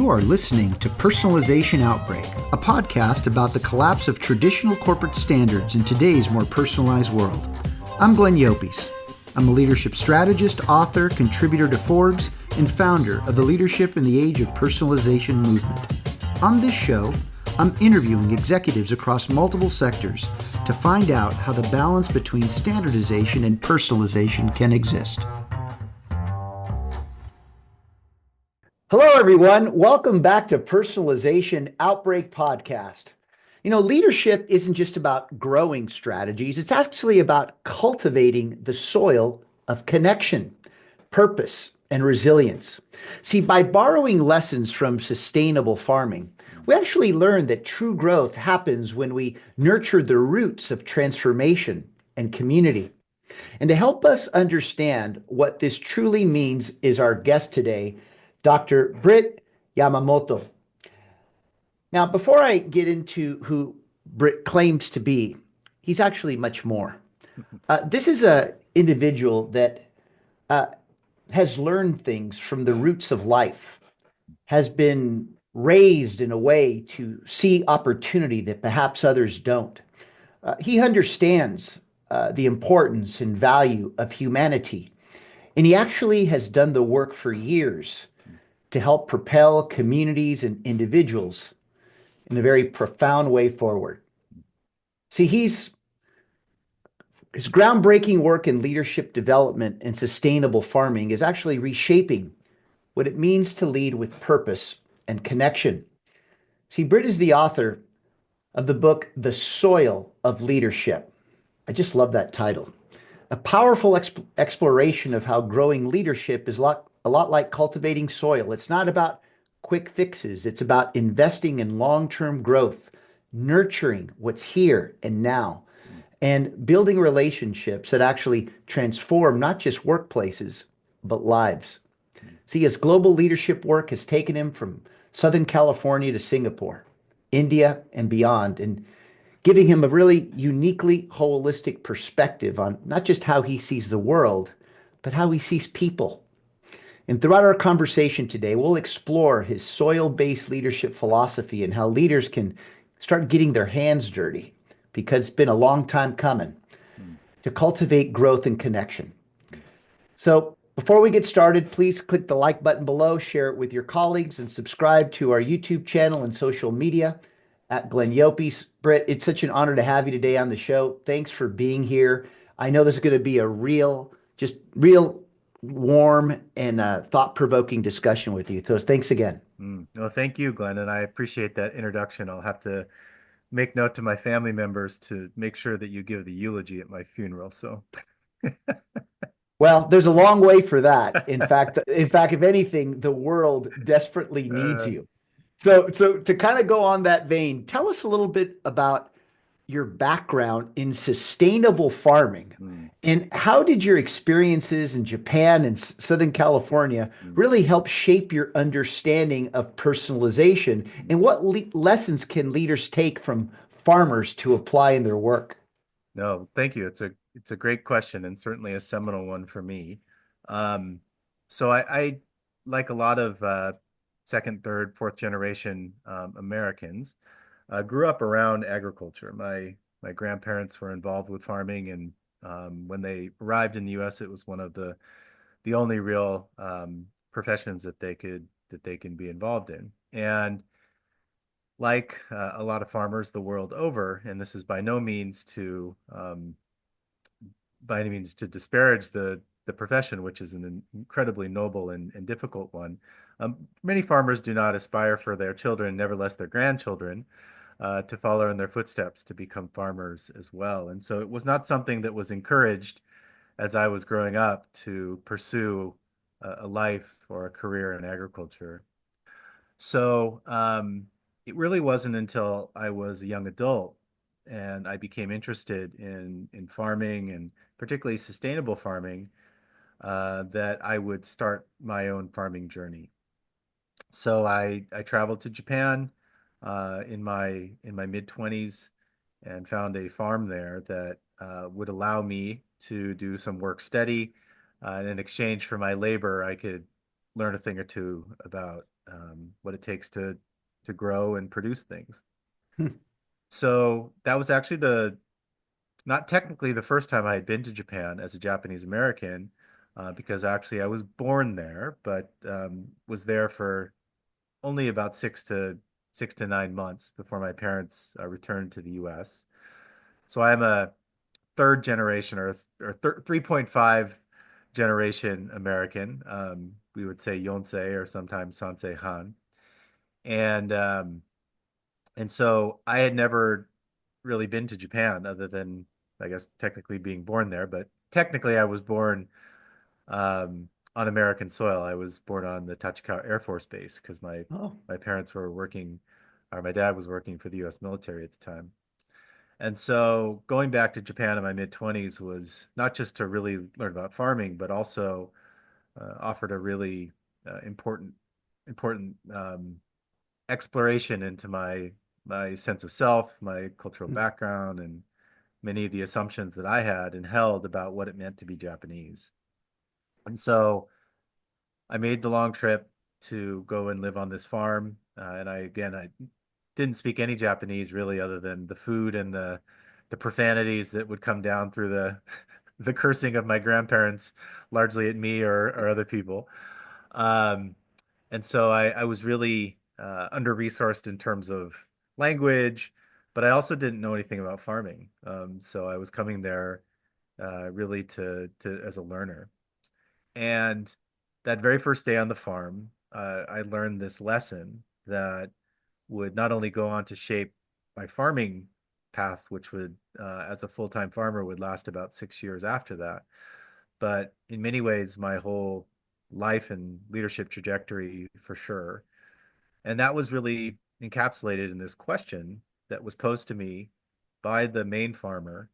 You are listening to Personalization Outbreak, a podcast about the collapse of traditional corporate standards in today's more personalized world. I'm Glenn Llopis. I'm a leadership strategist, author, contributor to Forbes, and founder of the Leadership in the Age of Personalization movement. On this show, I'm interviewing executives across multiple sectors to find out how the balance between standardization and personalization can exist. Hello, everyone. Welcome back to Personalization Outbreak Podcast. Leadership isn't just about growing strategies. It's actually about cultivating the soil of connection, purpose, and resilience. See, by borrowing lessons from sustainable farming, we actually learned that true growth happens when we nurture the roots of transformation and community. And to help us understand what this truly means is our guest today, Dr. Britt Yamamoto. Now, before I get into who Britt claims to be, he's actually much more. This is an individual that has learned things from the roots of life, has been raised in a way to see opportunity that perhaps others don't. He understands the importance and value of humanity, and he actually has done the work for years to help propel communities and individuals in a very profound way forward. See, his groundbreaking work in leadership development and sustainable farming is actually reshaping what it means to lead with purpose and connection. See, Britt is the author of the book, The Soil of Leadership. I just love that title. A powerful exploration of how growing leadership is a lot like cultivating soil. It's not about quick fixes. It's about investing in long-term growth, nurturing what's here and now, and building relationships that actually transform not just workplaces, but lives. See, his global leadership work has taken him from Southern California to Singapore, India, and beyond, and giving him a really uniquely holistic perspective on not just how he sees the world, but how he sees people. And throughout our conversation today, we'll explore his soil-based leadership philosophy and how leaders can start getting their hands dirty, because it's been a long time coming, to cultivate growth and connection. So before we get started, please click the like button below, share it with your colleagues, and subscribe to our YouTube channel and social media at Glenn Llopis. Britt, it's such an honor to have you today on the show. Thanks for being here. I know this is going to be a real warm and thought-provoking discussion with you. So thanks again. No, thank you, Glenn, and I appreciate that introduction. I'll have to make note to my family members to make sure that you give the eulogy at my funeral. So, well, there's a long way for that. In fact, if anything, the world desperately needs you. So to kind of go on that vein, tell us a little bit about your background in sustainable farming and how did your experiences in Japan and Southern California really help shape your understanding of personalization, and what lessons can leaders take from farmers to apply in their work? No, thank you. It's a great question and certainly a seminal one for me. So I like a lot of second, third, fourth generation Americans, grew up around agriculture. My grandparents were involved with farming, and when they arrived in the U.S., it was one of the only real professions that they can be involved in. And like a lot of farmers the world over, and this is by any means to disparage the profession, which is an incredibly noble and difficult one. Many farmers do not aspire for their children, nevertheless their grandchildren, to follow in their footsteps to become farmers as well. And so it was not something that was encouraged as I was growing up to pursue a life or a career in agriculture. So it really wasn't until I was a young adult and I became interested in farming, and particularly sustainable farming, that I would start my own farming journey. So I traveled to Japan in my mid-20s and found a farm there that would allow me to do some work study. And in exchange for my labor, I could learn a thing or two about what it takes to grow and produce things. Hmm. So that was actually the not technically the first time I had been to Japan as a Japanese American, because actually I was born there, but was there for only about 6 to 9 months before my parents returned to the U.S. So I'm a third generation or 3.5 generation American. We would say Yonsei or sometimes Sansei Han. And and so I had never really been to Japan other than, I guess, technically being born there, but technically I was born on American soil. I was born on the Tachikawa Air Force Base because Oh, my parents were working, or my dad was working for the U.S. military at the time. And so going back to Japan in my mid 20s was not just to really learn about farming, but also offered a really important exploration into my sense of self, my cultural hmm. background, and many of the assumptions that I had and held about what it meant to be Japanese. And so I made the long trip to go and live on this farm. And I didn't speak any Japanese really, other than the food and the profanities that would come down through the the cursing of my grandparents, largely at me or other people. Um, and so I was really under-resourced in terms of language, but I also didn't know anything about farming. So I was coming there really to as a learner. And that very first day on the farm, I learned this lesson that would not only go on to shape my farming path, which would, as a full-time farmer, would last about 6 years after that, but in many ways, my whole life and leadership trajectory for sure. And that was really encapsulated in this question that was posed to me by the main farmer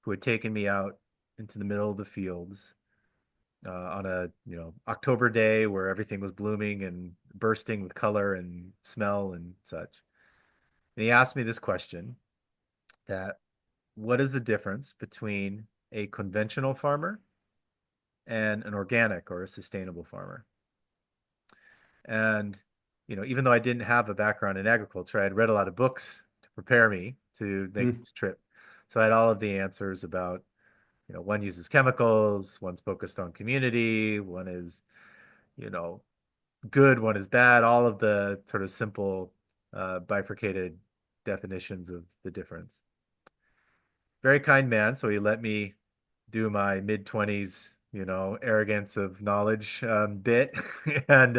who had taken me out into the middle of the fields on a October day where everything was blooming and bursting with color and smell and such. And he asked me this question: that what is the difference between a conventional farmer and an organic or a sustainable farmer? And even though I didn't have a background in agriculture, I had read a lot of books to prepare me to make Hmm. this trip. So I had all of the answers about, one uses chemicals, one's focused on community, one is, you know, good, one is bad, all of the sort of simple bifurcated definitions of the difference. Very kind man, so he let me do my mid 20s, arrogance of knowledge bit. And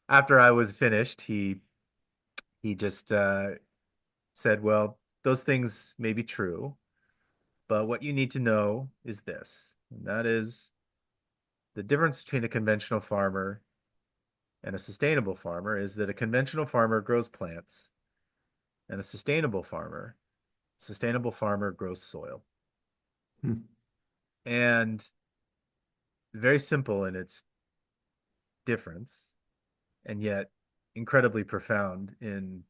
after I was finished, he just said, "Well, those things may be true, but what you need to know is this, and that is the difference between a conventional farmer and a sustainable farmer is that a conventional farmer grows plants, and a sustainable farmer grows soil." Hmm. And very simple in its difference, and yet incredibly profound in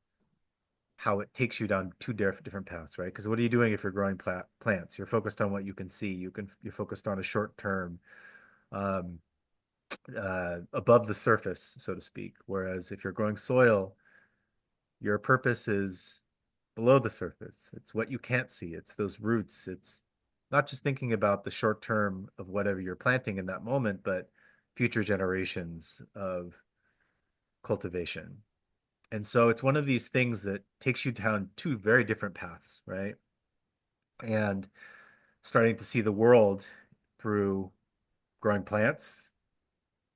how it takes you down two different paths, right? Because what are you doing if you're growing plants? You're focused on what you can see. You're focused on a short term, um, above the surface, so to speak. Whereas if you're growing soil, your purpose is below the surface. It's what you can't see. It's those roots. It's not just thinking about the short term of whatever you're planting in that moment, but future generations of cultivation. And so it's one of these things that takes you down two very different paths, right? And starting to see the world through growing plants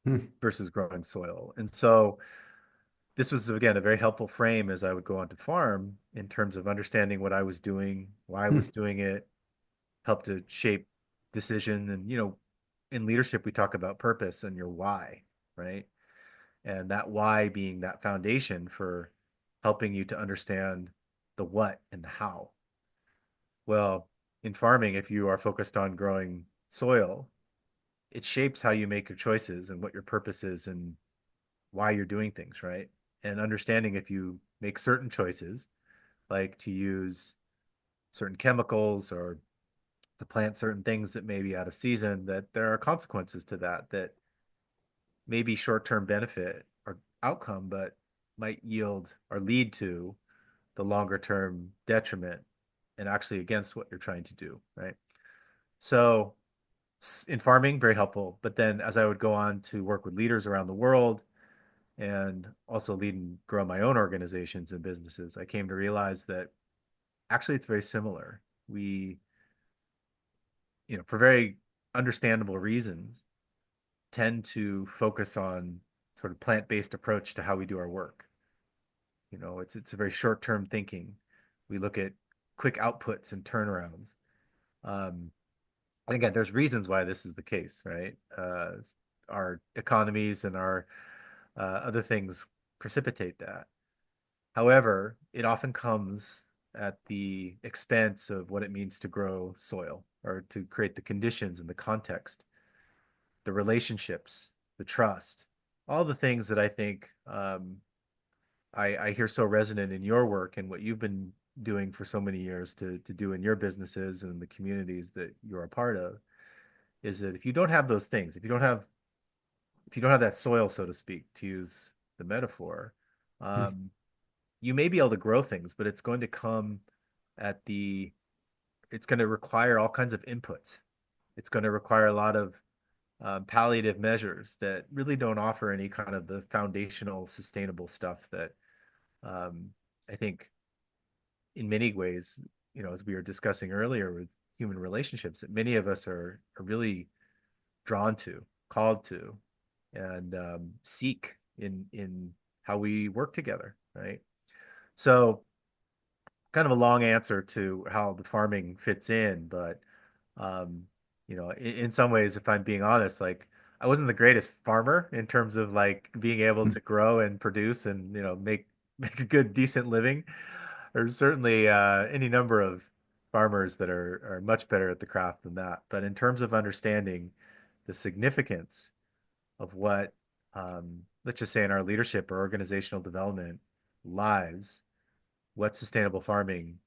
Hmm. versus growing soil. And so this was, again, a very helpful frame as I would go on to farm in terms of understanding what I was doing, why I Hmm. was doing it, help to shape decision. And, in leadership, we talk about purpose and your why, right? And that why being that foundation for helping you to understand the what and the how. Well, in farming, if you are focused on growing soil, it shapes how you make your choices and what your purpose is and why you're doing things, right? And understanding if you make certain choices, like to use certain chemicals or to plant certain things that may be out of season, that there are consequences to that, that maybe short-term benefit outcome, but might yield or lead to the longer term detriment and actually against what you're trying to do, right? So in farming, very helpful. But then as I would go on to work with leaders around the world and also lead and grow my own organizations and businesses, I came to realize that actually it's very similar. We, for very understandable reasons, tend to focus on sort of plant-based approach to how we do our work. It's a very short-term thinking. We look at quick outputs and turnarounds. Um, and again, there's reasons why this is the case, right? Our economies and our other things precipitate that. However, it often comes at the expense of what it means to grow soil or to create the conditions and the context, the relationships, the trust, all the things that I think I hear so resonant in your work and what you've been doing for so many years to do in your businesses and the communities that you're a part of, is that if you don't have those things, if you don't have that soil, so to speak, to use the metaphor, um, you may be able to grow things, but at the it's going to require all kinds of inputs. It's going to require a lot of palliative measures that really don't offer any kind of the foundational sustainable stuff that um, I think in many ways, as we were discussing earlier with human relationships, that many of us are really drawn to, called to, and seek in how we work together, right? So, kind of a long answer to how the farming fits in, but um, in some ways, if I'm being honest, like I wasn't the greatest farmer in terms of like being able to grow and produce and make a good decent living. There's certainly any number of farmers that are much better at the craft than that. But in terms of understanding the significance of what, let's just say in our leadership or organizational development lives, what sustainable farming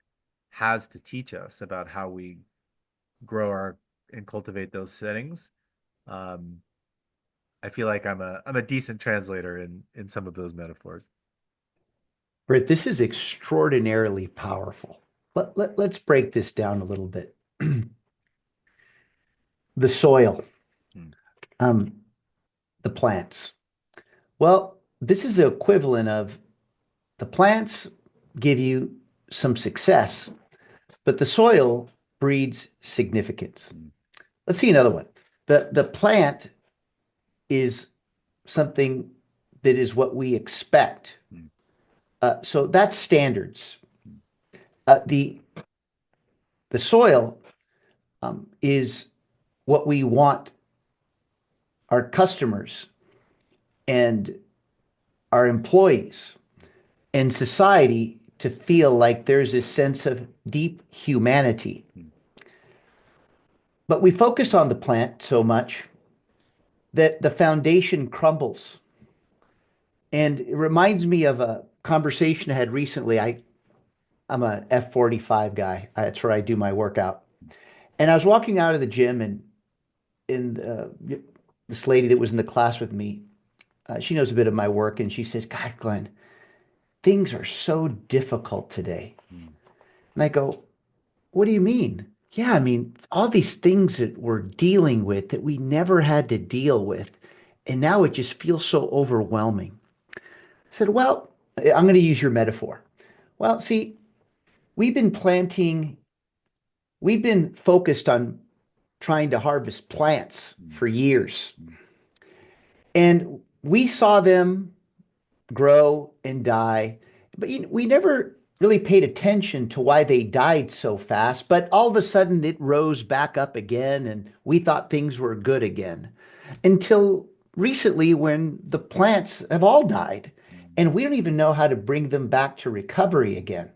has to teach us about how we grow our and cultivate those settings. Um, I feel like I'm a decent translator in some of those metaphors. Britt, this is extraordinarily powerful. Let's break this down a little bit. The soil, Hmm. um, the plants. Well, this is the equivalent of the plants give you some success, but the soil breeds significance. Hmm. Let's see another one. The plant is something that is what we expect. Hmm. So that's standards. Hmm. The soil is what we want our customers and our employees and society to feel like there's a sense of deep humanity. Hmm. But we focus on the plant so much that the foundation crumbles. And it reminds me of a conversation I had recently. I'm a F45 guy. That's where I do my workout. And I was walking out of the gym, and this lady that was in the class with me, she knows a bit of my work, and she says, "God, Glenn, things are so difficult today." Hmm. And I go, "What do you mean?" "Yeah, I mean, all these things that we're dealing with that we never had to deal with, and now it just feels so overwhelming." I said, "Well, I'm going to use your metaphor. Well, see, we've been planting, we've been focused on trying to harvest plants Hmm. for years, Hmm. and we saw them grow and die. But we never really paid attention to why they died so fast. But all of a sudden, it rose back up again, and we thought things were good again until recently when the plants have all died, Hmm. and we don't even know how to bring them back to recovery again.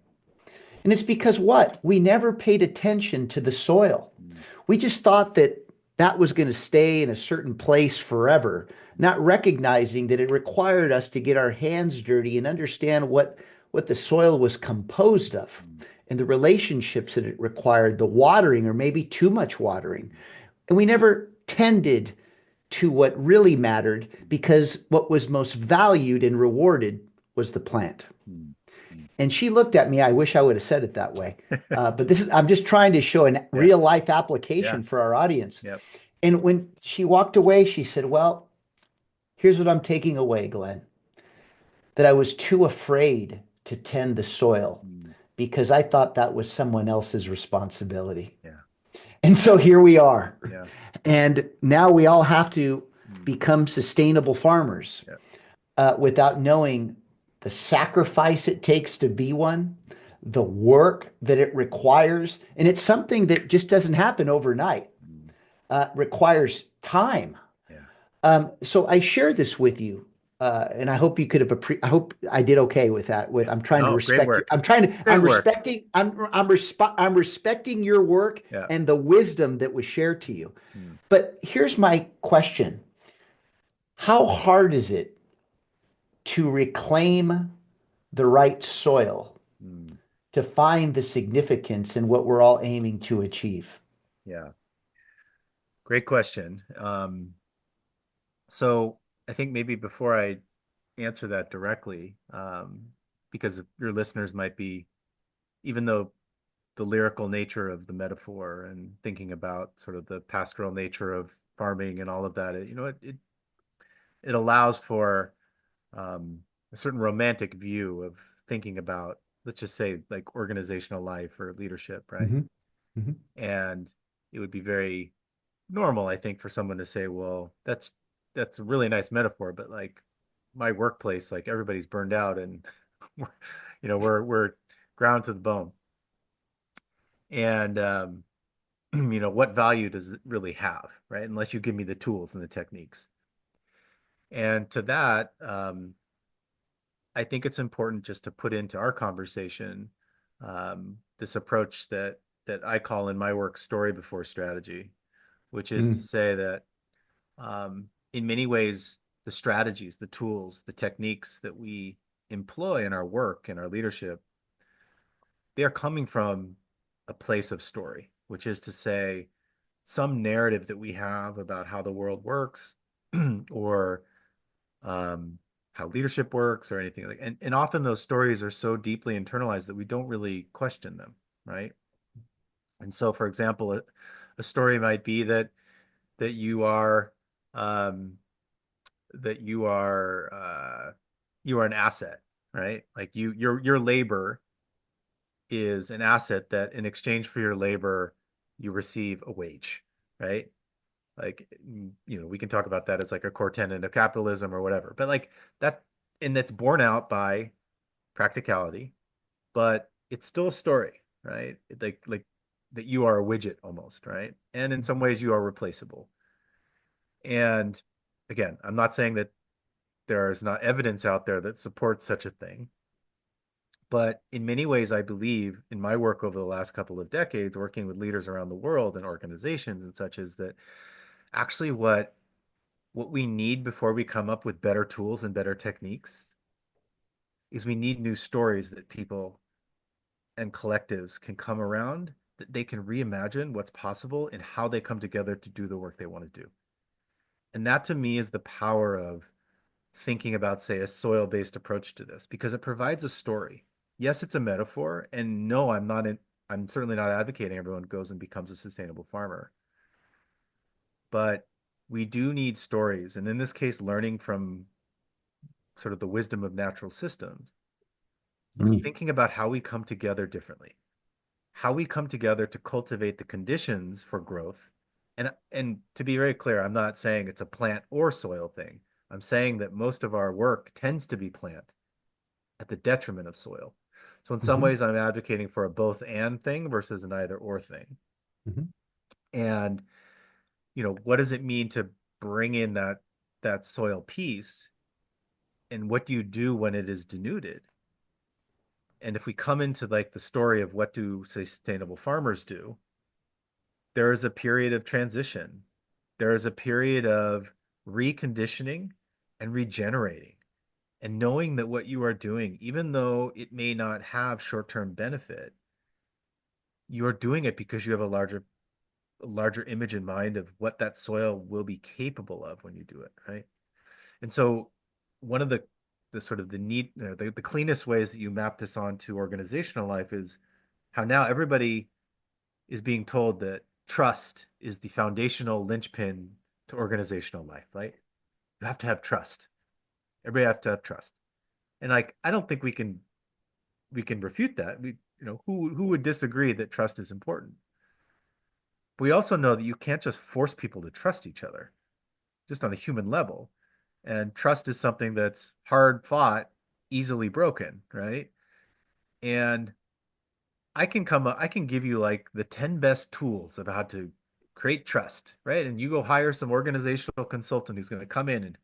And it's because what? We never paid attention to the soil. Hmm. We just thought that that was going to stay in a certain place forever, not recognizing that it required us to get our hands dirty and understand what the soil was composed of Hmm. and the relationships that it required, the watering or maybe too much watering. And we never tended to what really mattered because what was most valued and rewarded was the plant. Mm, mm. And she looked at me. I wish I would have said it that way. But I'm just trying to show a Yeah, real life yeah, application for our audience. yep. And when she walked away, she said, well, here's what I'm taking away, Glenn, that I was too afraid to tend the soil Mm, because I thought that was someone else's responsibility. yeah, And so here we are. yeah. And now we all have to Mm, become sustainable farmers yeah. without knowing the sacrifice it takes to be one, the work that it requires. And it's something that just doesn't happen overnight, Mm, requires time. yeah. So I share this with you. And I hope you could have I hope I did okay with that. With Yeah. I'm trying to No, great respect you. work. Great I'm work. respecting I'm respecting your work Yeah. and the wisdom that was shared to you. Mm, But here's my question. How hard is it to reclaim the right soil mm, to find the significance in what we're all aiming to achieve? yeah. Great question. So I think maybe before I answer that directly, because your listeners might be, even though the lyrical nature of the metaphor and thinking about sort of the pastoral nature of farming and all of that, it allows for a certain romantic view of thinking about, let's just say, like organizational life or leadership, right? Hmm. Hmm. And it would be very normal, I think, for someone to say, well, that's a really nice metaphor, but like my workplace, like everybody's burned out and we're, we're ground to the bone. And what value does it really have, right? Unless you give me the tools and the techniques. And to that, I think it's important just to put into our conversation this approach that I call in my work story before strategy, which is to Mm. say that in many ways, the strategies, the tools, the techniques that we employ in our work and our leadership, they are coming from a place of story, which is to say, some narrative that we have about how the world works or um, how leadership works or anything like and often those stories are so deeply internalized that we don't really question them, right? And so, for example, a story might be that you are um, that you are an asset, right? Like your labor is an asset that in exchange for your labor you receive a wage, right? Like we can talk about that as like a core tenet of capitalism or whatever, but like that, and that's borne out by practicality, but it's still a story, right? Like that you are a widget almost, right? And in some ways you are replaceable. And again, I'm not saying that there is not evidence out there that supports such a thing. But in many ways, I believe in my work over the last couple of decades, working with leaders around the world and organizations and such, is that actually what we need before we come up with better tools and better techniques is we need new stories that people and collectives can come around, that they can reimagine what's possible and how they come together to do the work they want to do. And that to me is the power of thinking about, say, a soil-based approach to this because it provides a story. Yes, it's a metaphor, and no, I'm certainly not advocating everyone goes and becomes a sustainable farmer. But we do need stories, and in this case, learning from sort of the wisdom of natural systems, Mm. thinking about how we come together differently, how we come together to cultivate the conditions for growth. And to be very clear, I'm not saying it's a plant or soil thing. I'm saying that most of our work tends to be plant at the detriment of soil. So in some Hmm. ways, I'm advocating for a both and thing versus an either or thing. Hmm. And what does it mean to bring in that soil piece, and what do you do when it is denuded? And if we come into like the story of what do sustainable farmers do, there is a period of transition. There is a period of reconditioning and regenerating and knowing that what you are doing, even though it may not have short-term benefit, you are doing it because you have a larger larger image in mind of what that soil will be capable of when you do it, right? And so one of the sort of the neat the cleanest ways that you map this onto organizational life is how now everybody is being told that trust is the foundational linchpin to organizational life, right? You have to have trust. Everybody have to have trust. And like I don't think we can refute that. Who would disagree that trust is important? We also know that you can't just force people to trust each other, just on a human level. And trust is something that's hard fought, easily broken, right? And I can give you like the 10 best tools of how to create trust, right? And you go hire some organizational consultant who's going to come in and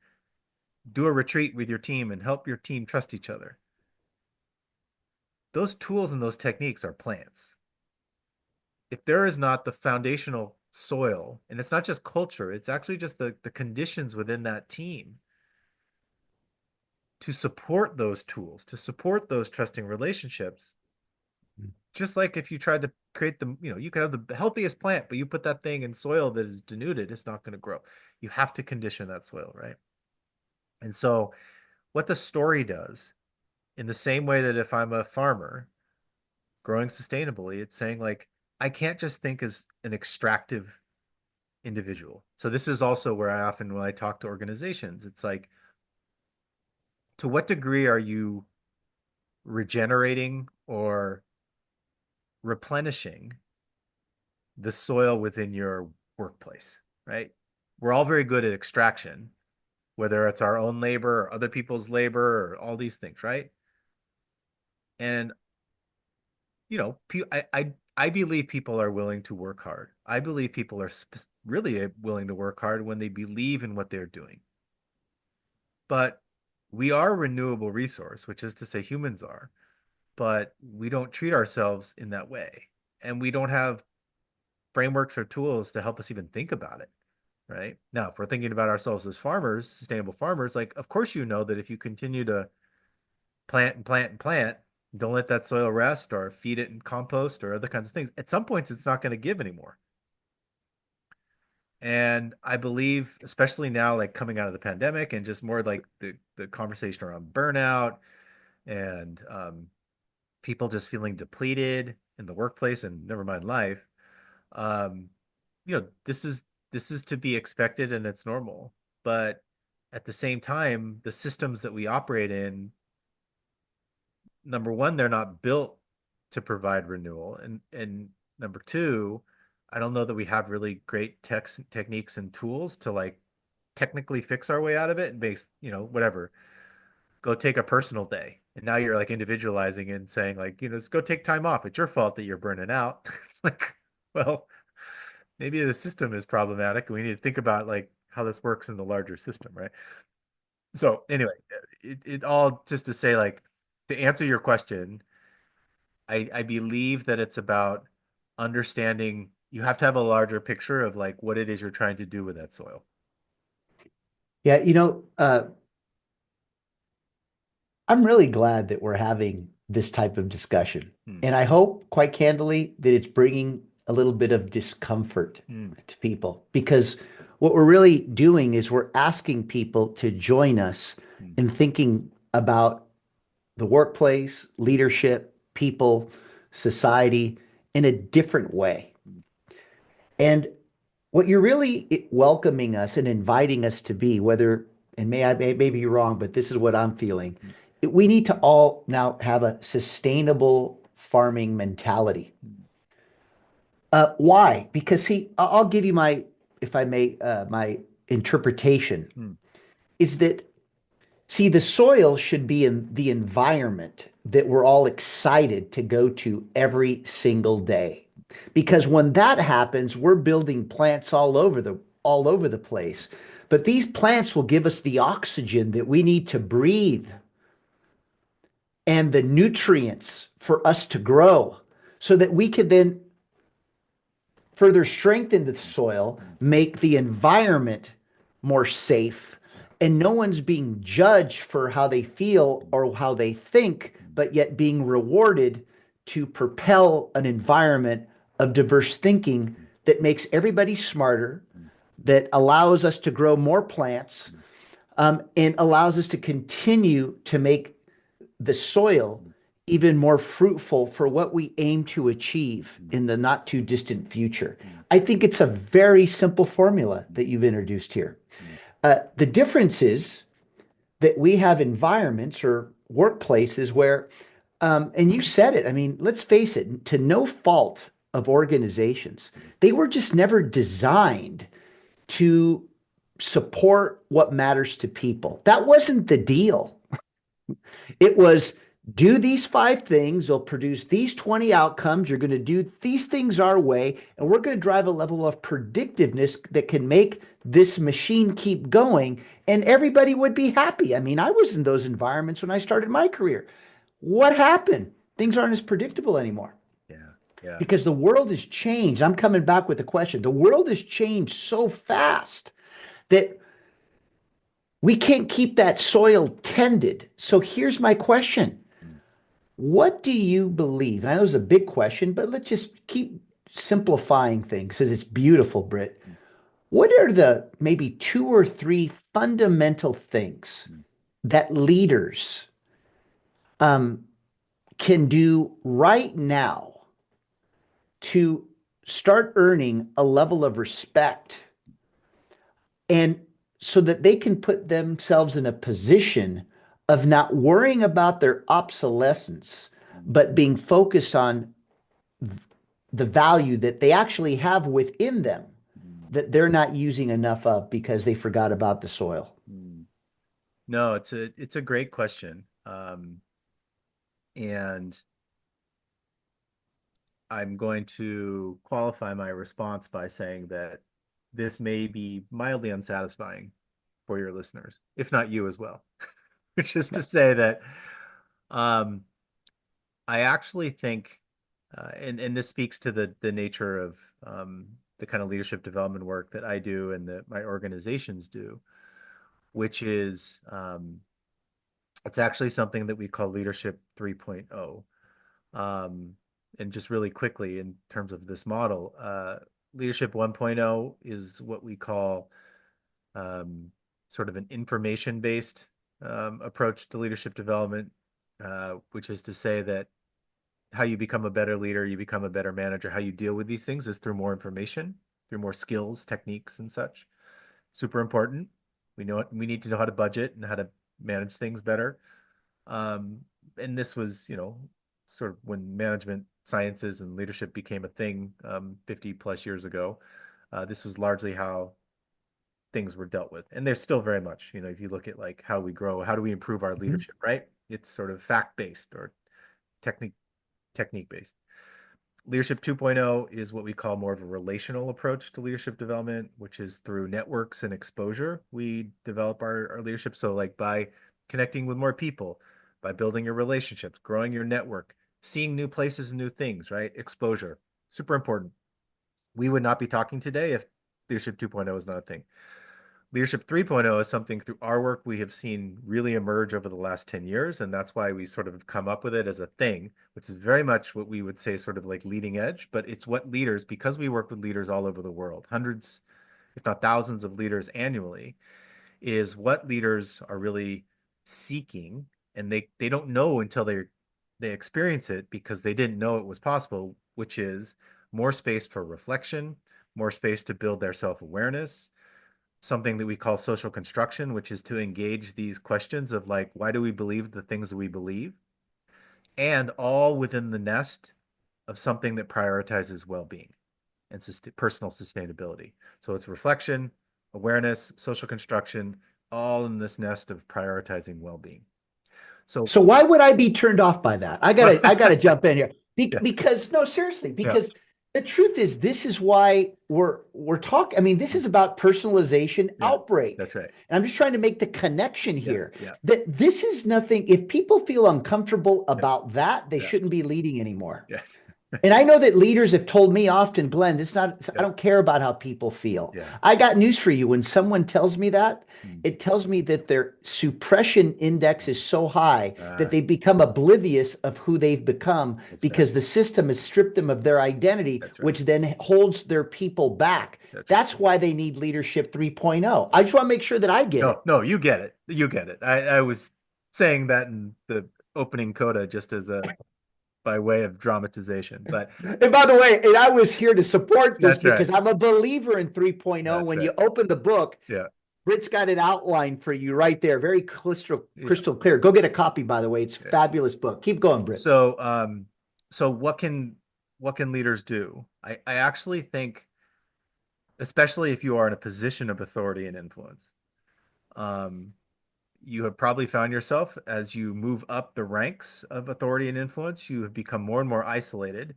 do a retreat with your team and help your team trust each other. Those tools and those techniques are plants. If there is not the foundational soil, and it's not just culture, it's actually just the conditions within that team to support those tools, to support those trusting relationships. Just like if you tried to create you can have the healthiest plant, but you put that thing in soil that is denuded, it's not going to grow. You have to condition that soil, right? And so, what the story does, in the same way that if I'm a farmer growing sustainably, it's saying, like, I can't just think as an extractive individual. So, this is also where when I talk to organizations, it's like, to what degree are you regenerating or replenishing the soil within your workplace, right? We're all very good at extraction, whether it's our own labor or other people's labor or all these things, right? And I believe people are willing to work hard. I believe people are really willing to work hard when they believe in what they're doing. But we are a renewable resource, which is to say humans are, but we don't treat ourselves in that way. And we don't have frameworks or tools to help us even think about it. Right? Now, if we're thinking about ourselves as farmers, sustainable farmers, like, of course, you know that if you continue to plant and plant and plant, don't let that soil rest or feed it in compost or other kinds of things, at some points, it's not going to give anymore. And I believe, especially now, like coming out of the pandemic and just more like the conversation around burnout and people just feeling depleted in the workplace and never mind life, um, this is to be expected and it's normal. But at the same time, the systems that we operate in, number one, they're not built to provide renewal, and number two, I don't know that we have really great techniques and tools to like technically fix our way out of it and base, whatever. Go take a personal day. And now you're like individualizing and saying like, let's go take time off. It's your fault that you're burning out. It's like, well, maybe the system is problematic and we need to think about like how this works in the larger system, right? So anyway, it all just to say, like, to answer your question, I believe that it's about understanding you have to have a larger picture of like what it is you're trying to do with that soil. Yeah, I'm really glad that we're having this type of discussion. Hmm. And I hope, quite candidly, that it's bringing a little bit of discomfort Hmm. to people because what we're really doing is we're asking people to join us Hmm. in thinking about the workplace, leadership, people, society in a different way. And what you're really welcoming us and inviting us to be, whether, and may be wrong, but this is what I'm feeling. Hmm. We need to all now have a sustainable farming mentality. Hmm. Why? Because see, I'll give you my, if I may, my interpretation Hmm. is that see, the soil should be in the environment that we're all excited to go to every single day. Because when that happens, we're building plants all over the place. But these plants will give us the oxygen that we need to breathe and the nutrients for us to grow so that we could then further strengthen the soil, make the environment more safe, and no one's being judged for how they feel or how they think, but yet being rewarded to propel an environment of diverse thinking that makes everybody smarter, that allows us to grow more plants, and allows us to continue to make the soil even more fruitful for what we aim to achieve in the not too distant future. I think it's a very simple formula that you've introduced here. The difference is that we have environments or workplaces where, and you said it, I mean, let's face it, to no fault of organizations, they were just never designed to support what matters to people. That wasn't the deal. It was do these five things, they'll produce these 20 outcomes. You're going to do these things our way, and we're going to drive a level of predictiveness that can make this machine keep going, and everybody would be happy. I mean, I was in those environments when I started my career. What happened? Things aren't as predictable anymore Yeah. Yeah. because the world has changed. I'm coming back with the question. The world has changed so fast that we can't keep that soil tended. So here's my question. What do you believe? And I know it's a big question, but let's just keep simplifying things because it's beautiful, Britt. What are the maybe two or three fundamental things that leaders um, can do right now to start earning a level of respect and so that they can put themselves in a position of not worrying about their obsolescence, but being focused on the value that they actually have within them that they're not using enough of because they forgot about the soil? No, it's a great question. And I'm going to qualify my response by saying that this may be mildly unsatisfying for your listeners, if not you as well. Which is to say that um, I actually think, and this speaks to the nature of the kind of leadership development work that I do and that my organizations do, which is it's actually something that we call Leadership 3.0. And just really quickly, in terms of this model, Leadership 1.0 is what we call sort of an information-based approach to leadership development, which is to say that how you become a better leader, you become a better manager, how you deal with these things is through more information, through more skills, techniques, and such. Super important. We need to know how to budget and how to manage things better. Um, and this was, sort of when management sciences and leadership became a thing 50 plus years ago. This was largely how things were dealt with. And there's still very much, if you look at like how we grow, how do we improve our Mhm. leadership, right? It's sort of fact-based or technique-based. Leadership 2.0 is what we call more of a relational approach to leadership development, which is through networks and exposure. We develop our leadership. So, like by connecting with more people, by building your relationships, growing your network, seeing new places and new things, right? Exposure, super important. We would not be talking today if Leadership 2.0 is not a thing. Leadership 3.0 is something through our work we have seen really emerge over the last 10 years. And that's why we sort of have come up with it as a thing, which is very much what we would say sort of like leading edge. But it's what leaders, because we work with leaders all over the world, hundreds, if not thousands of leaders annually, is what leaders are really seeking. And they don't know until they experience it because they didn't know it was possible, which is more space for reflection, more space to build their self-awareness, something that we call social construction, which is to engage these questions of like, why do we believe the things that we believe? And all within the nest of something that prioritizes well-being and personal sustainability. So it's reflection, awareness, social construction, all in this nest of prioritizing well-being. So, So why would I be turned off by that? I gotta jump in here. yeah, Because no, seriously, yeah, because the truth is this is why we're talking. I mean, this is about personalization yeah, that's outbreak. right. And I'm just trying to make the connection Yeah, here yeah, that this is nothing. If people feel uncomfortable yeah, about that, they yeah, shouldn't be leading anymore. yeah. And I know that leaders have told me often, Glenn, it's not, I Yeah. don't care about how people feel. Yeah. I got news for you. When someone tells me that, Mm. it tells me that their suppression index is so high that Uh, they become oblivious of who they've become that's right. because the system has stripped them of their identity, That's right. which then holds their people back. That's right. That's why they need leadership 3.0. I just want to make sure that I get No, it. no, you get it. You get it. I was saying that in the opening coda just as a by way of dramatization, but And by the way, and I was here to support this that's right. because I'm a believer in 3.0. That's When right. you open the book, Yeah. Britt's got it outlined for you right there, very Yeah. crystal clear. Go get a copy, by the way. It's a Yeah. fabulous book. Keep going, Britt. So, so what can leaders do? I actually think, especially if you are in a position of authority and influence, um, you have probably found yourself as you move up the ranks of authority and influence, you have become more and more isolated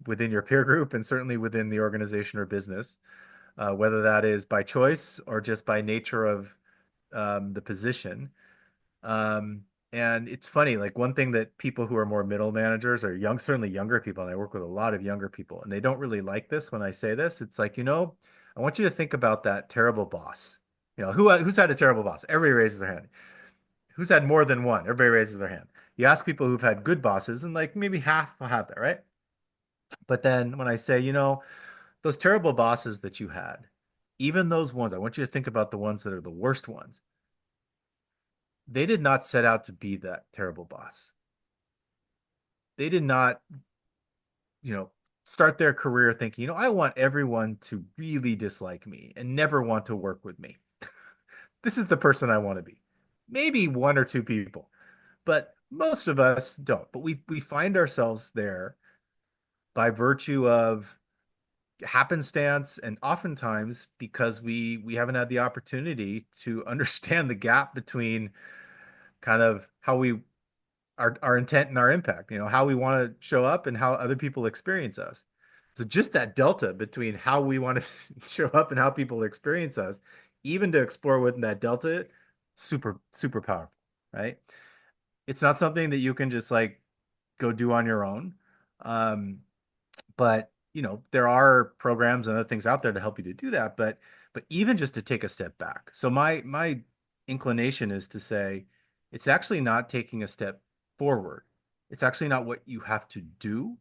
within your peer group and certainly within the organization or business, whether that is by choice or just by nature of the position. Um, and it's funny, like one thing that people who are more middle managers or young, certainly younger people, and I work with a lot of younger people, and they don't really like this when I say this. It's like, I want you to think about that terrible boss. Who's had a terrible boss? Everybody raises their hand. Who's had more than one? Everybody raises their hand. You ask people who've had good bosses, and like maybe half will have that, right? But then when I say, those terrible bosses that you had, even those ones, I want you to think about the ones that are the worst ones. They did not set out to be that terrible boss. They did not, you know, start their career thinking, I want everyone to really dislike me and never want to work with me. This is the person I want to be. Maybe one or two people, but most of us don't. But we find ourselves there by virtue of happenstance and oftentimes because we haven't had the opportunity to understand the gap between kind of how we our intent and our impact, how we want to show up and how other people experience us. So just that delta between how we want to show up and how people experience us, even to explore within that delta, super, super powerful, right? It's not something that you can just like go do on your own. Um, but there are programs and other things out there to help you to do that. But even just to take a step back. So my inclination is to say it's actually not taking a step forward. It's actually not what you have to do.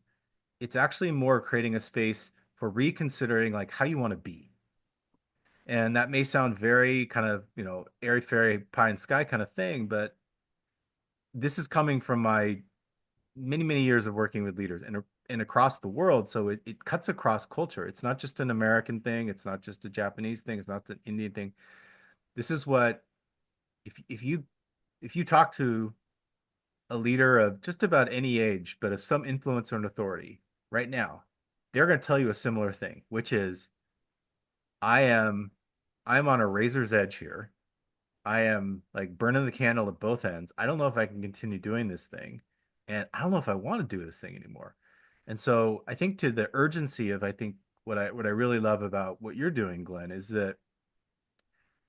It's actually more creating a space for reconsidering like how you want to be. And that may sound very kind of, airy fairy pie in the sky kind of thing, but this is coming from my many, many years of working with leaders and across the world. So it cuts across culture. It's not just an American thing. It's not just a Japanese thing. It's not an Indian thing. This is what if you talk to a leader of just about any age, but of some influence or an authority right now, they're going to tell you a similar thing, which is I am I'm on a razor's edge here. I am like burning the candle at both ends. I don't know if I can continue doing this thing. And I don't know if I want to do this thing anymore. And so I think to the urgency of I think what I really love about what you're doing, Glenn, is that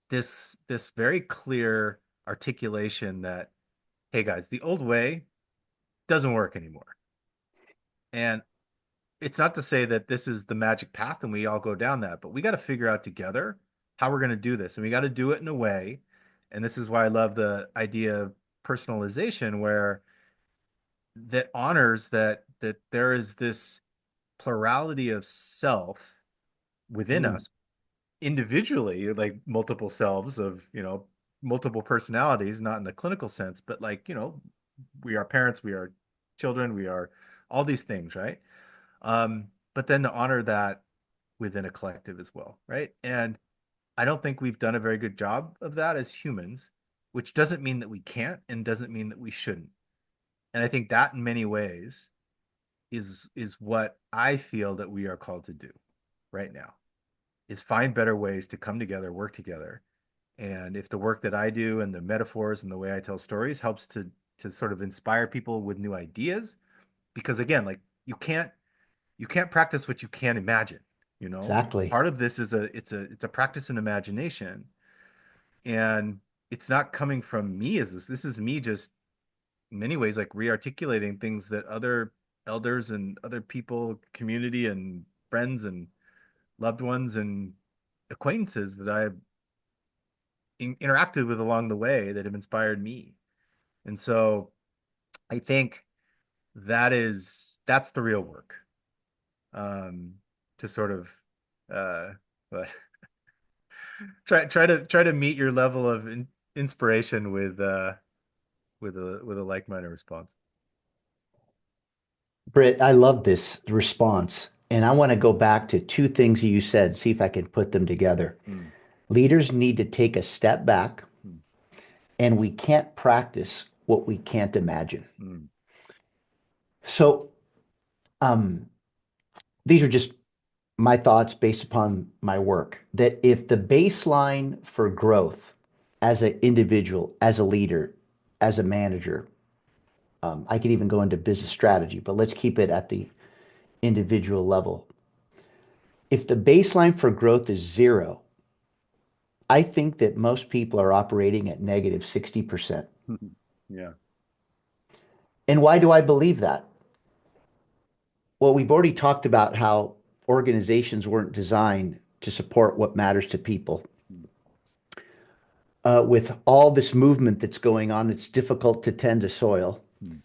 this very clear articulation that, hey guys, the old way doesn't work anymore. And it's not to say that this is the magic path and we all go down that, but we got to figure out together how we're going to do this. And we got to do it in a way. And this is why I love the idea of personalization, where that honors that there is this plurality of self within Mm, us individually, like multiple selves of, multiple personalities, not in a clinical sense, but like, we are parents, we are children, we are all these things, right? But then to honor that within a collective as well, right? And I don't think we've done a very good job of that as humans, which doesn't mean that we can't and doesn't mean that we shouldn't. And I think that in many ways is what I feel that we are called to do right now, is find better ways to come together, work together. And if the work that I do and the metaphors and the way I tell stories helps to sort of inspire people with new ideas, because again, like you can't practice what you can't imagine, you know? exactly. Part of this is it's a practice in imagination. And it's not coming from me as this. This is me just in many ways like re-articulating things that other elders and other people, community and friends and loved ones and acquaintances that I've interacted with along the way that have inspired me. And so I think that's the real work. Um, to sort of uh but try to meet your level of inspiration with a like-minded response. Britt, I love this response. And I want to go back to two things you said, see if I can put them together. Mm, Leaders need to take a step back, mm, and we can't practice what we can't imagine. mm, So, um, these are just my thoughts based upon my work that if the baseline for growth as an individual, as a leader, as a manager, I could even go into business strategy, but let's keep it at the individual level. If the baseline for growth is zero, I think that most people are operating at negative 60%. yeah. And why do I believe that? Well, we've already talked about how organizations weren't designed to support what matters to people. Mm, With all this movement that's going on, it's difficult to tend to soil. mm,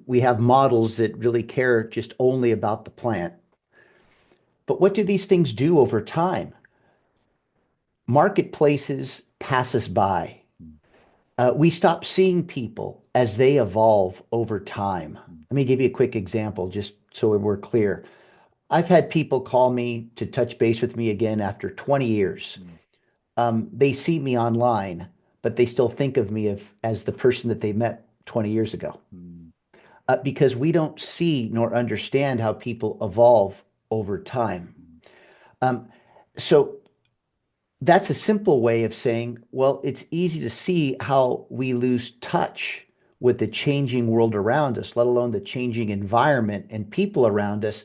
We have models that really care just only about the plant. But what do these things do over time? Marketplaces pass us by. mm, We stop seeing people as they evolve over time. mm, Let me give you a quick example, just so we're clear. I've had people call me to touch base with me again after 20 years. mm, They see me online, but they still think of me as the person that they met 20 years ago, mm, because we don't see nor understand how people evolve over time. mm, Um, so that's a simple way of saying, well, it's easy to see how we lose touch with the changing world around us, let alone the changing environment and people around us.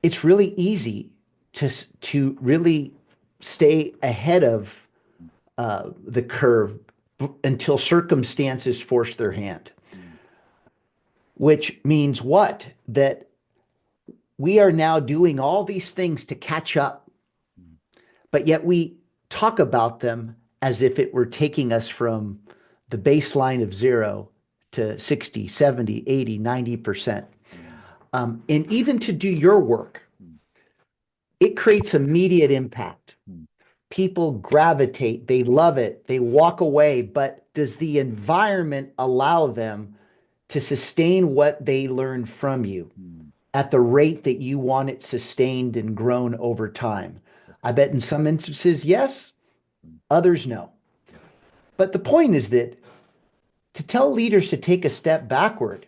It's really easy to really stay ahead of the curve until circumstances force their hand, mm, which means what? That we are now doing all these things to catch up, mm, but yet we talk about them as if it were taking us from the baseline of zero to 60, 70, 80, 90%. mm, And even to do your work, mm, it creates immediate impact. mm, People gravitate, they love it, they walk away, but does the environment allow them to sustain what they learn from you mm. at the rate that you want it sustained and grown over time? That's I good. bet in some instances, yes, Mm, others, no. yeah. But the point is that to tell leaders to take a step backward,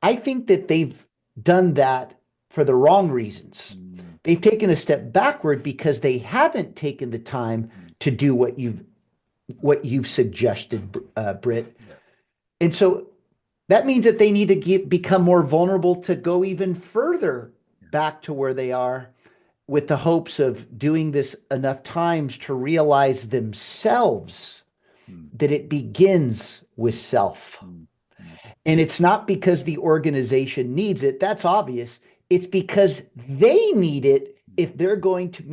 I think that they've done that for the wrong reasons. Mm, They've taken a step backward because they haven't taken the time mm, to do what you've suggested, Britt. yeah. And so that means that they need to become more vulnerable to go even further Yeah. back to where they are, with the hopes of doing this enough times to realize themselves Mm, that it begins with self. mm, mm, And it's not because the organization needs it. That's obvious. It's because they need it mm, if they're going to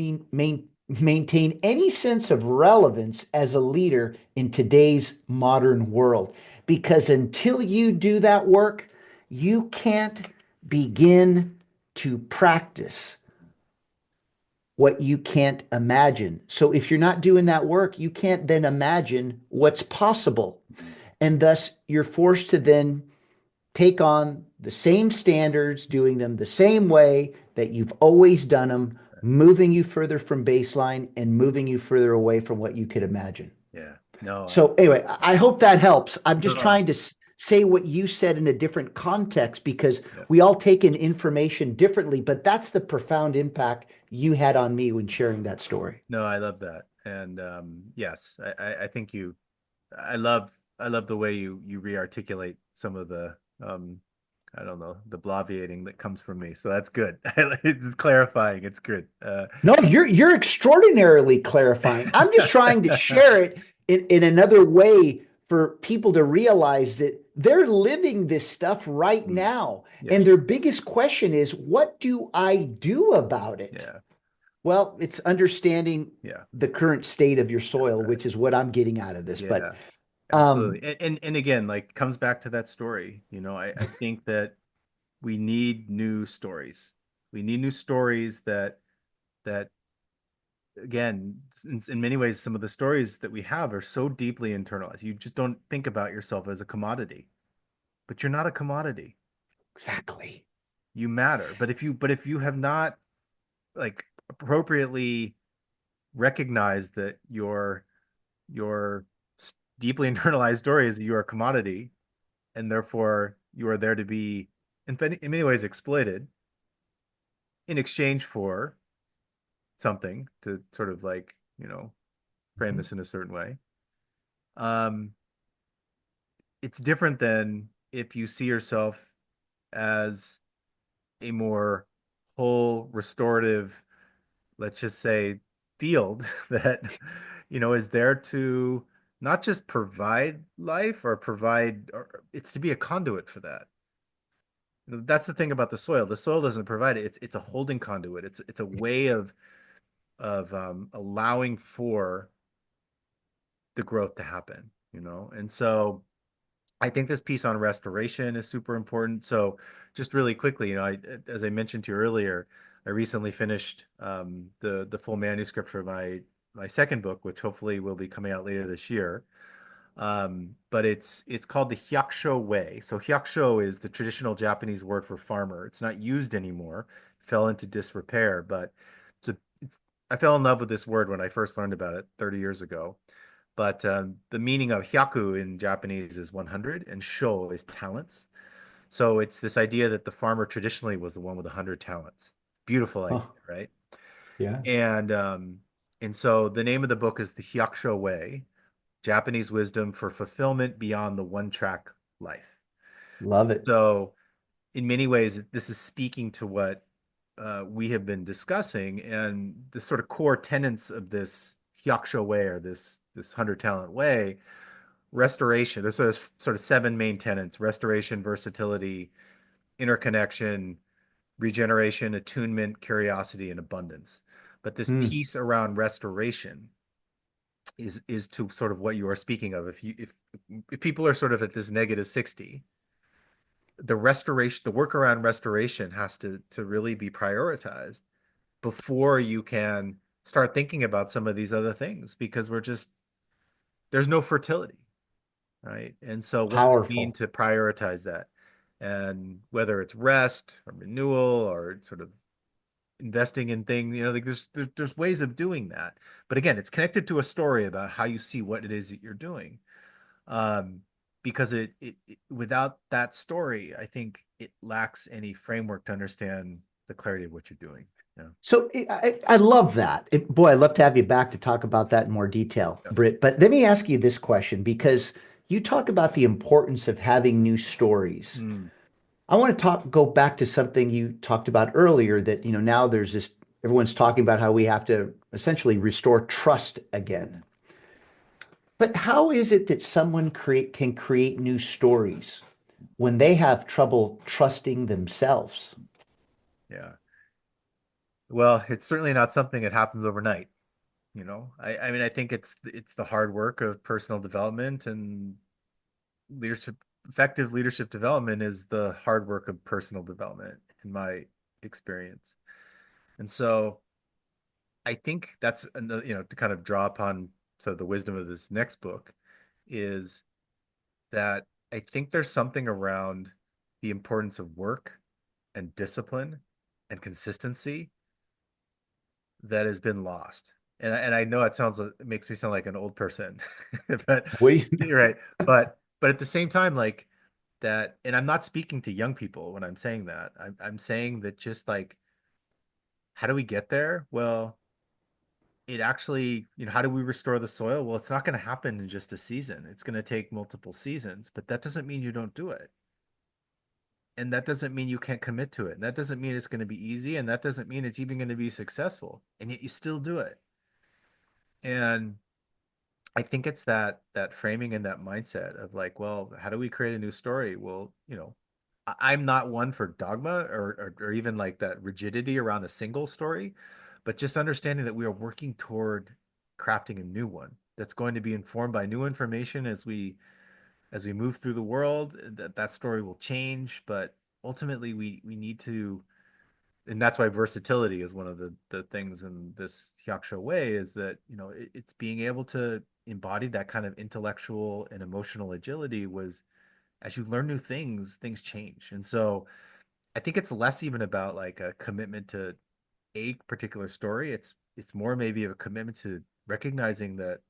maintain any sense of relevance as a leader in today's modern world. Because until you do that work, you can't begin to practice what you can't imagine. So if you're not doing that work, you can't then imagine what's possible. mm. And thus, you're forced to then take on the same standards, doing them the same way that you've always done them, moving you further from baseline and moving you further away from what you could imagine. Yeah. No, So, anyway, I hope that helps. I'm just no, trying to say what you said in a different context because yeah. we all take in information differently, but that's the profound impact you had on me when sharing that story. No, I love that. And yes, I think I love the way you re-articulate some of the I don't know, the bloviating that comes from me. So that's good. It's clarifying. It's good. No, you're extraordinarily clarifying. I'm just trying to share it in another way for people to realize that they're living this stuff right Mm. now. Yeah. And their biggest question is, what do I do about it? Yeah. Well, it's understanding Yeah. the current state of your That's soil, right. which is what I'm getting out of this. But Yeah. um, Absolutely. And again, like comes back to that story. I think that we need new stories. We need new stories that again, in many ways, some of the stories that we have are so deeply internalized. You just don't think about yourself as a commodity, but you're not a commodity. exactly. You matter. But if you have not like appropriately recognized that your deeply internalized story is that you are a commodity, and therefore you are there to be in many ways exploited in exchange for something to sort of like frame this in a certain way. um it's different than if you see yourself as a more whole restorative, let's just say, field that is there to not just provide life or provide, or it's to be a conduit for that. That's the thing about the soil. The soil doesn't provide it. It's a holding conduit. It's a way of allowing for the growth to happen. And so I think this piece on restoration is super important. So just really quickly, as I mentioned to you earlier, I recently finished the full manuscript for my second book, which hopefully will be coming out later this year. But it's called the Hyakusho way. So Hyakusho is the traditional Japanese word for farmer. It's not used anymore. It fell into disrepair, but it's a, I fell in love with this word when I first learned about it 30 years ago. But the meaning of hyaku in Japanese is 100, and sho is talents. So it's this idea that the farmer traditionally was the one with 100 talents. Beautiful idea, Huh. right? Yeah. And so the name of the book is The Hyakusho Way, Japanese Wisdom for Fulfillment Beyond the One-Track Life. Love it. So in many ways, this is speaking to what we have been discussing, and the sort of core tenets of this Hyakusho way, or this 100 talent way. Restoration, there's sort of seven main tenets: restoration, versatility, interconnection, regeneration, attunement, curiosity, and abundance. But this Hmm. piece around restoration is to sort of what you are speaking of. If people are sort of at this negative 60, the work around restoration has to really be prioritized before you can start thinking about some of these other things, because there's no fertility, right? And so what does it mean Powerful. to prioritize that? And whether it's rest or renewal or sort of investing in things, like there's ways of doing that. But again, it's connected to a story about how you see what it is that you're doing. Um, because without that story, I think it lacks any framework to understand the clarity of what you're doing. Yeah. So I love that. Boy, I'd love to have you back to talk about that in more detail, Yeah. Britt. But let me ask you this question because you talk about the importance of having new stories. Mm, I want to go back to something you talked about earlier that, now there's this, everyone's talking about how we have to essentially restore trust again. But how is it that someone can create new stories when they have trouble trusting themselves? yeah. Well, it's certainly not something that happens overnight. I mean, I think it's the hard work of personal development, and leadership. Effective leadership development is the hard work of personal development, in my experience. And so I think that's another, to kind of draw upon the wisdom of this next book, is that I think there's something around the importance of work and discipline and consistency that has been lost. And I know it makes me sound like an old person, but What do you, you're right. But at the same time, like that, and I'm not speaking to young people when I'm saying that. I'm saying that, just like, how do we get there? Well, it actually, how do we restore the soil? Well, it's not going to happen in just a season. It's going to take multiple seasons, but that doesn't mean you don't do it. And that doesn't mean you can't commit to it. And that doesn't mean it's going to be easy. And that doesn't mean it's even going to be successful. And yet you still do it. And I think it's that framing and that mindset of like, well, how do we create a new story? Well, I'm not one for dogma or even like that rigidity around a single story, but just understanding that we are working toward crafting a new one that's going to be informed by new information as we move through the world. That story will change, but ultimately we need to, and that's why versatility is one of the things in this Hyakusho way, is that it's being able to embody that kind of intellectual and emotional agility. Was as you learn new things, things change. And so I think it's less even about like a commitment to a particular story. It's more maybe of a commitment to recognizing that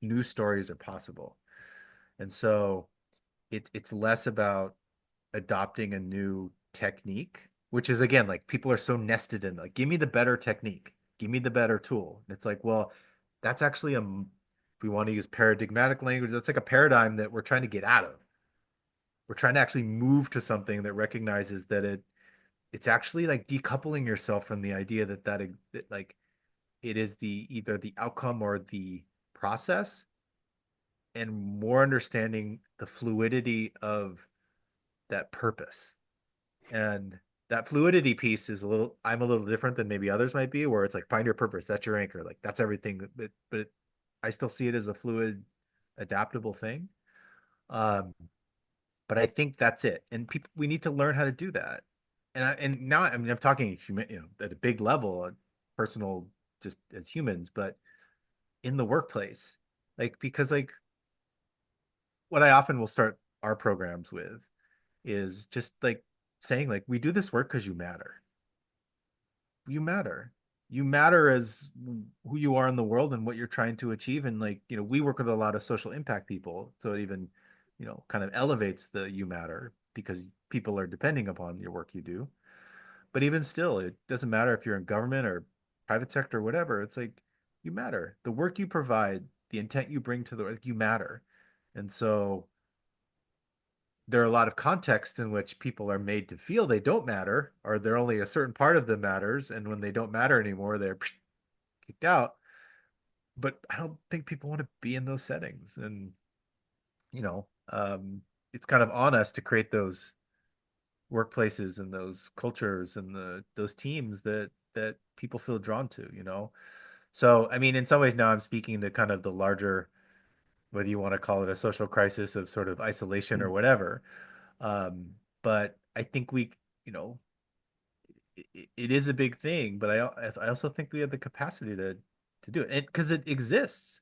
new stories are possible. And so it's less about adopting a new technique, which is again, like people are so nested in like, give me the better technique, give me the better tool. And it's like, well, that's actually if we want to use paradigmatic language, that's like a paradigm that we're trying to get out of. We're trying to actually move to something that recognizes that it's actually like decoupling yourself from the idea that like it is the either the outcome or the process, and more understanding the fluidity of that purpose. And that fluidity piece is I'm a little different than maybe others might be, where it's like find your purpose, that's your anchor, like that's everything. But I still see it as a fluid, adaptable thing. Um, but I think that's it. And people, we need to learn how to do that. And now, I mean, I'm talking at a big level, personal, just as humans, but in the workplace, like because like what I often will start our programs with is just like saying like we do this work because you matter. You matter. You matter as who you are in the world and what you're trying to achieve. And like, we work with a lot of social impact people. So it even, kind of elevates the you matter because people are depending upon your work you do. But even still, it doesn't matter if you're in government or private sector or whatever. It's like you matter. The work you provide, the intent you bring to the work, you matter. And so there are a lot of contexts in which people are made to feel they don't matter, or they're only a certain part of them matters, and when they don't matter anymore, they're kicked out. But I don't think people want to be in those settings, and you know, um, it's kind of on us to create those workplaces and those cultures and those teams that people feel drawn to. So I mean, in some ways, now I'm speaking to kind of the larger, whether you want to call it a social crisis of sort of isolation or whatever. Um, but I think you know, it is a big thing, but I also think we have the capacity to do it, and because it exists,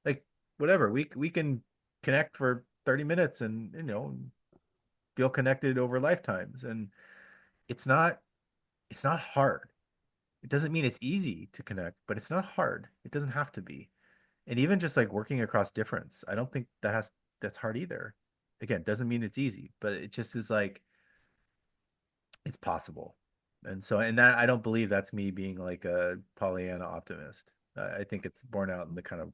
like whatever we can connect for 30 minutes and feel connected over lifetimes, and it's not it's not hard. It doesn't mean it's easy to connect, but it's not hard. It doesn't have to be. And even just like working across difference, I don't think that's hard either. Again, doesn't mean it's easy, but it just is like it's possible. And so, and that I don't believe that's me being like a Pollyanna optimist. I think it's borne out in the kind of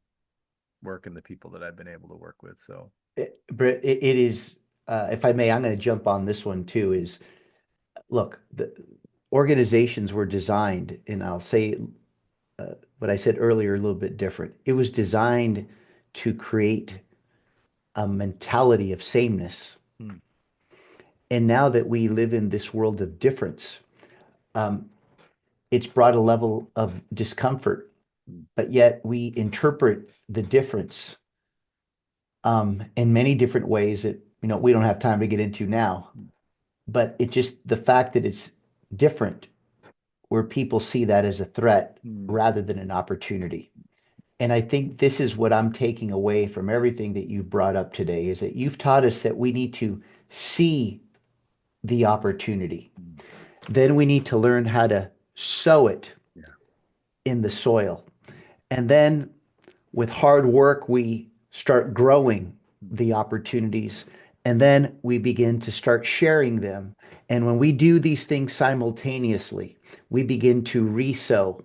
work and the people that I've been able to work with. So, Britt, it is, if I may, I'm going to jump on this one too, is look, the organizations were designed, and I'll say what I said earlier a little bit different. It was designed to create a mentality of sameness. hmm, And now that we live in this world of difference, um, it's brought a level of discomfort, hmm, but yet we interpret the difference in many different ways that we don't have time to get into now. hmm, But it just the fact that it's different, where people see that as a threat hmm, rather than an opportunity. And I think this is what I'm taking away from everything that you've brought up today is that you've taught us that we need to see the opportunity. hmm, Then we need to learn how to sow it yeah, in the soil. And then with hard work, we start growing hmm, the opportunities. And then we begin to start sharing them. And when we do these things simultaneously, we begin to resow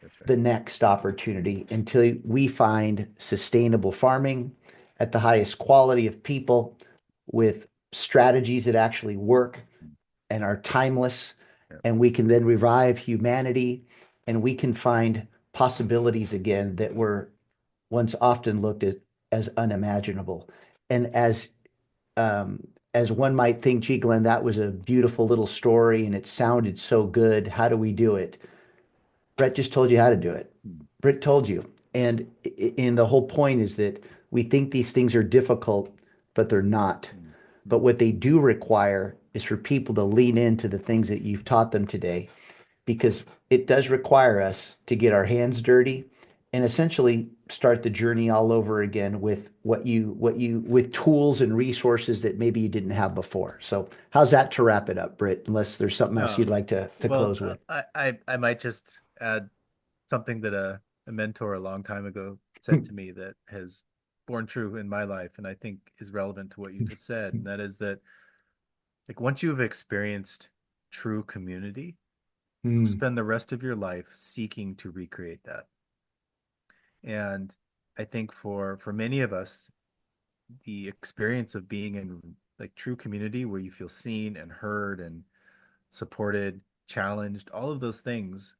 that's right. the next opportunity until we find sustainable farming at the highest quality of people with strategies that actually work Hmm, and are timeless. yeah, And we can then revive humanity and we can find possibilities again that were once often looked at as unimaginable. And as one might think, gee, Glenn, that was a beautiful little story and it sounded so good. How do we do it? Brett just told you how to do it. Mm. Britt told you. And the whole point is that we think these things are difficult, but they're not. Mm. But what they do require is for people to lean into the things that you've taught them today, because it does require us to get our hands dirty and essentially start the journey all over again with with tools and resources that maybe you didn't have before. So how's that to wrap it up, Britt? Unless there's something else Oh, you'd like to well, close with. I might just add something that a mentor a long time ago said to me that has borne true in my life, and I think is relevant to what you just said. And that is that, like, once you've experienced true community, you'll Hmm. spend the rest of your life seeking to recreate that. And I think for many of us, the experience of being in like true community where you feel seen and heard and supported, challenged, all of those things,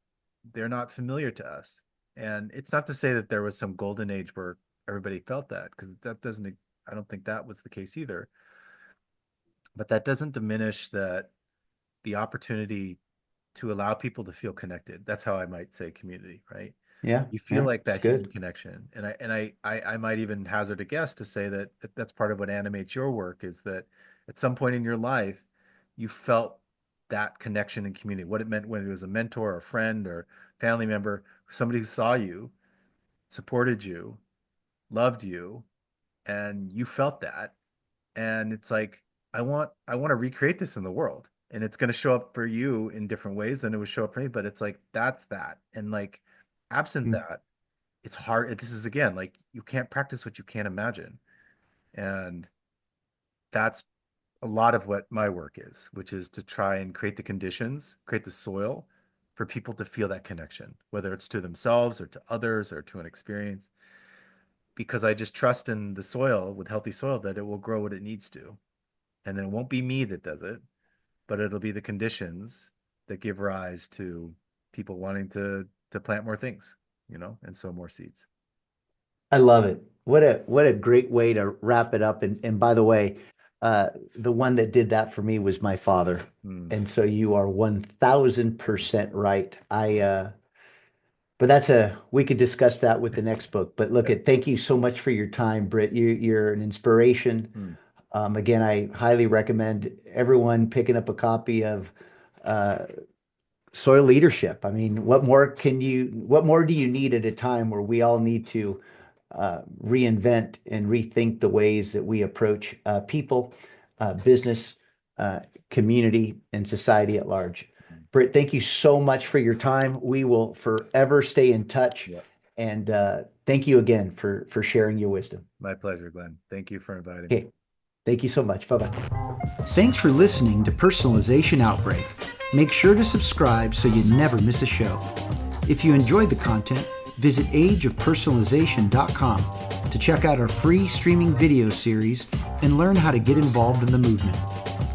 they're not familiar to us. And it's not to say that there was some golden age where everybody felt that, because that doesn't, I don't think that was the case either. But that doesn't diminish that the opportunity to allow people to feel connected. That's how I might say community, right? Yeah, You feel yeah, like it's that human good. connection. And I might even hazard a guess to say that that's part of what animates your work, is that at some point in your life, you felt that connection and community, what it meant, when it was a mentor or a friend or family member, somebody who saw you, supported you, loved you, and you felt that. And it's like, I want to recreate this in the world. And it's going to show up for you in different ways than it would show up for me. But it's like, that's that. And like, absent Mm. that, it's hard. This is again, like, you can't practice what you can't imagine. And that's a lot of what my work is, which is to try and create the conditions, create the soil for people to feel that connection, whether it's to themselves or to others or to an experience, because I just trust in the soil, with healthy soil, that it will grow what it needs to. And then it won't be me that does it, but it'll be the conditions that give rise to people wanting to plant more things, and sow more seeds. I love it. What a great way to wrap it up. And by the way, the one that did that for me was my father. Hmm. And so you are 1000% right. But that's we could discuss that with the next book. But look Yeah. thank you so much for your time, Britt. You're an inspiration. Hmm. Again, I highly recommend everyone picking up a copy of uh, Soil Leadership. I mean, what more do you need at a time where we all need to reinvent and rethink the ways that we approach people, business, uh, community, and society at large. Britt, thank you so much for your time. We will forever stay in touch. Yeah. And thank you again for sharing your wisdom. My pleasure, Glenn. Thank you for inviting me. Okay, thank you so much. Bye bye. Thanks for listening to Personalization Outbreak. Make sure to subscribe so you never miss a show. If you enjoyed the content, visit ageofpersonalization.com to check out our free streaming video series and learn how to get involved in the movement.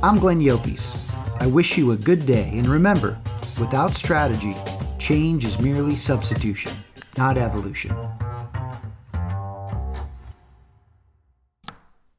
I'm Glenn Llopis. I wish you a good day, and remember, without strategy, change is merely substitution, not evolution.